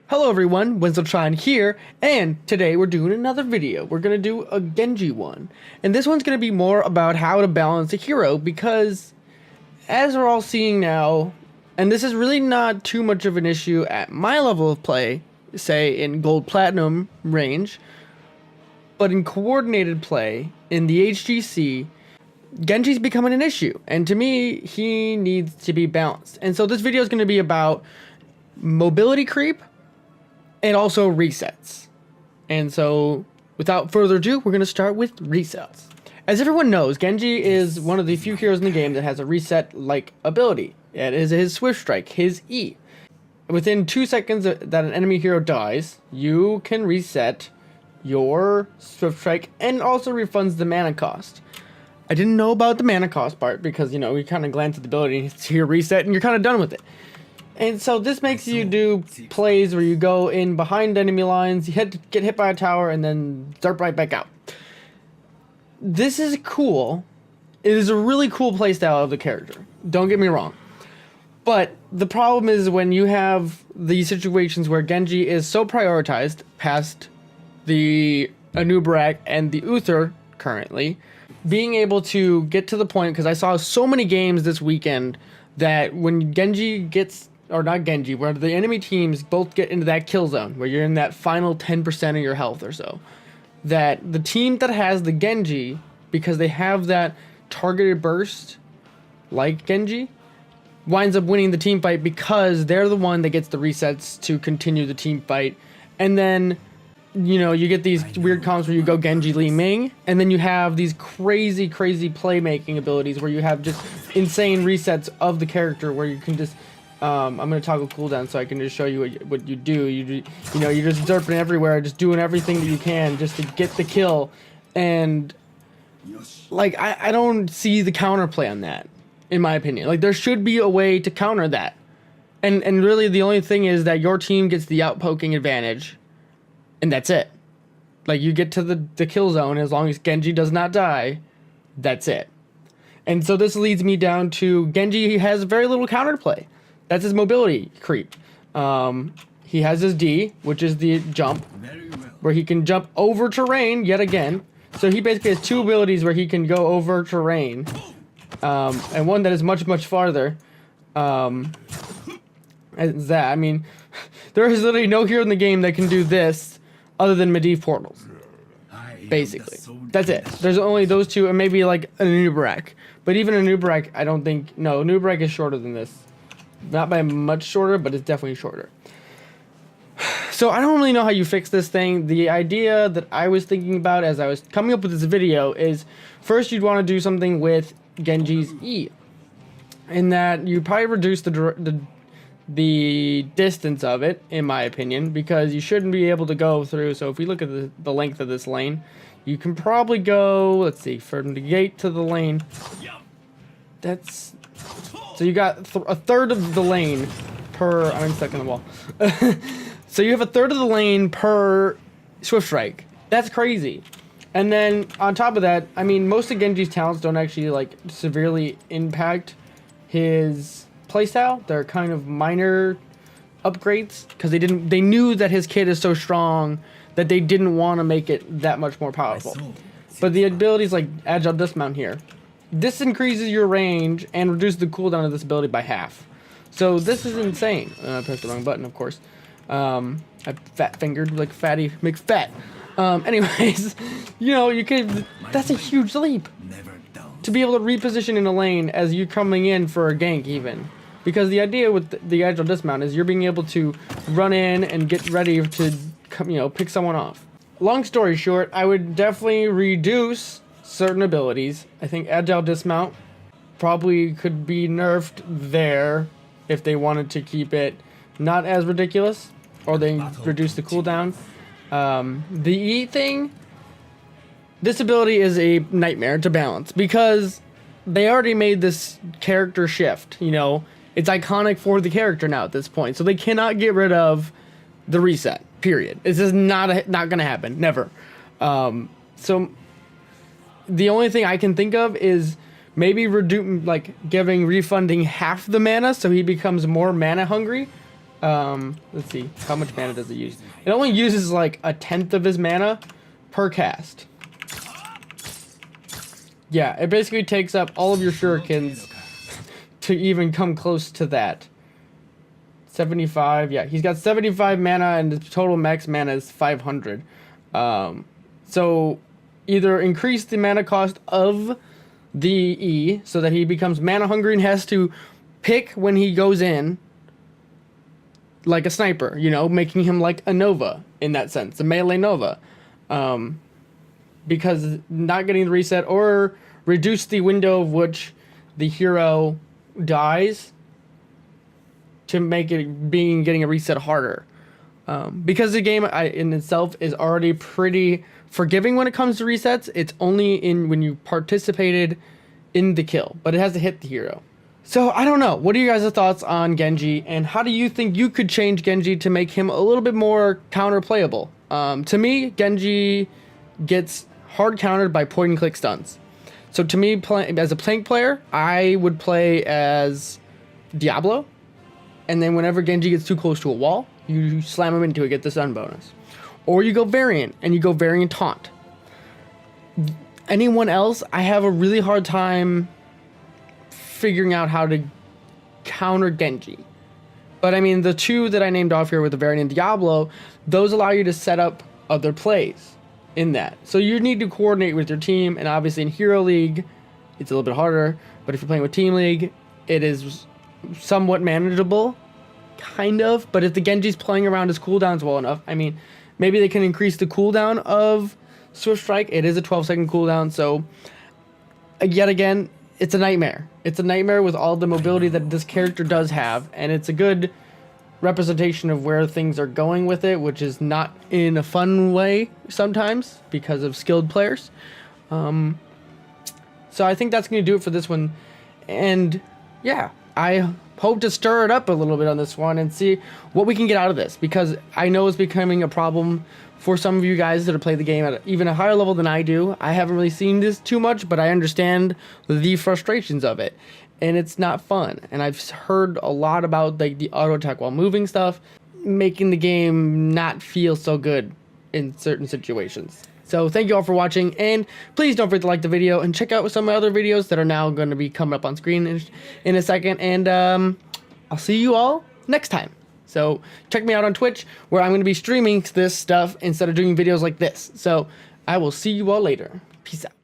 Hello everyone, Wenzeltron here, and today we're doing another video. We're going to do a Genji one. And this one's going to be more about how to balance a hero because, as we're all seeing now, and this is really not too much of an issue at my level of play, say in Gold Platinum range, but in coordinated play, in the HGC, Genji's becoming an issue. And to me, he needs to be balanced. And so this video is going to be about mobility creep, and also resets. And so, without further ado, we're going to start with resets. As everyone knows, Genji is one of the few heroes in the game that has a reset-like ability. It is his Swift Strike, his E. Within 2 seconds that an enemy hero dies, you can reset your Swift Strike, and also refunds the mana cost. I didn't know about the mana cost part because, you know, you kind of glance at the ability, it's here reset, and you're kind of done with it. And so this makes you do plays where you go in behind enemy lines, you get hit by a tower, and then start right back out. This is cool. It is a really cool playstyle of the character. Don't get me wrong. But the problem is when you have these situations where Genji is so prioritized past the Anubarak and the Uther currently, being able to get to the point, because I saw so many games this weekend that when Genji gets... or not Genji, where the enemy teams both get into that kill zone, where you're in that final 10% of your health or so, that the team that has the Genji, because they have that targeted burst, like Genji, winds up winning the team fight because they're the one that gets the resets to continue the team fight. And then, you know, you get these weird comps where you go Genji Li Ming, and then you have these crazy playmaking abilities where you have just insane resets of the character where you can just... I'm going to toggle cooldown so I can just show you what you do. You know, you're just derping everywhere, just doing everything that you can just to get the kill. And, like, I don't see the counterplay on that, in my opinion. Like, there should be a way to counter that. And really, the only thing is that your team gets the outpoking advantage, and that's it. Like, you get to the kill zone, as long as Genji does not die, that's it. And so this leads me down to Genji has very little counterplay. That's his mobility creep. He has his D, which is the jump, where he can jump over terrain yet again. So he basically has two abilities where he can go over terrain, and one that is much farther. As that, I mean, there is literally no hero in the game that can do this other than Medivh portals. Basically, that's it. There's only those two, and maybe like an Anubarak. But even Anubarak, I don't think. No, Anubarak is shorter than this. Not by much shorter, but it's definitely shorter. So I don't really know how you fix this thing. The idea that I was thinking about as I was coming up with this video is, first you'd want to do something with Genji's E, in that you probably reduce the distance of it, in my opinion, because you shouldn't be able to go through. So if we look at the length of this lane, you can probably go, let's see, from the gate to the lane. That's... So you got a third of the lane per... I'm stuck in the wall. So you have a third of the lane per Swift Strike. That's crazy. And then on top of that, I mean, most of Genji's talents don't actually like severely impact his playstyle. They're kind of minor upgrades because they knew that his kit is so strong that they didn't want to make it that much more powerful. But the abilities like Agile Dismount here, this increases your range and reduces the cooldown of this ability by half. So this is insane. I pressed the wrong button, of course. I fat-fingered like Fatty McFat. Anyways, you know, you can... That's a huge leap. To be able to reposition in a lane as you're coming in for a gank, even. Because the idea with the Agile Dismount is you're being able to run in and get ready to, you know, pick someone off. Long story short, I would definitely reduce certain abilities. I think Agile Dismount probably could be nerfed there if they wanted to keep it not as ridiculous, or they reduce the cooldown. The E thing, this ability is a nightmare to balance because they already made this character shift, you know. It's iconic for the character now at this point, so they cannot get rid of the reset, period. It's just not gonna happen, never. So the only thing I can think of is maybe refunding half the mana so he becomes more mana hungry, Let's see, how much mana does it use? It only uses like 1/10 of his mana per cast. Yeah, it basically takes up all of your shurikens to even come close to that. 75, yeah, he's got 75 mana and the total max mana is 500. So either increase the mana cost of the E so that he becomes mana hungry and has to pick when he goes in, like a sniper, you know, making him like a Nova in that sense, a melee Nova. Because not getting the reset or reduce the window of which the hero dies to make it getting a reset harder. Because the game in itself is already pretty forgiving when it comes to resets. It's only in when you participated in the kill, but it has to hit the hero. So I don't know. What are you guys' thoughts on Genji, and how do you think you could change Genji to make him a little bit more counter playable? To me, Genji gets hard countered by point and click stuns. So to me, as a tank player, I would play as Diablo, and then whenever Genji gets too close to a wall, you slam him into it, get the stun bonus. Or you go variant, and you go variant taunt. Anyone else, I have a really hard time figuring out how to counter Genji. But I mean, the two that I named off here with the variant and Diablo, those allow you to set up other plays in that. So you need to coordinate with your team, and obviously in Hero League, it's a little bit harder, but if you're playing with Team League, it is somewhat manageable, kind of. But if the Genji's playing around his cooldowns well enough, I mean, maybe they can increase the cooldown of Swift Strike. It is a 12-second cooldown, so yet again, it's a nightmare. It's a nightmare with all the mobility that this character does have, and it's a good representation of where things are going with it, which is not in a fun way sometimes because of skilled players. So I think that's going to do it for this one. And yeah, I hope to stir it up a little bit on this one and see what we can get out of this, because I know it's becoming a problem for some of you guys that have played the game at even a higher level than I do. I haven't really seen this too much, but I understand the frustrations of it, and it's not fun. And I've heard a lot about like the auto attack while moving stuff, making the game not feel so good in certain situations. So thank you all for watching, and please don't forget to like the video and check out some of my other videos that are now going to be coming up on screen in a second. And I'll see you all next time. So check me out on Twitch, where I'm going to be streaming this stuff instead of doing videos like this. So I will see you all later. Peace out.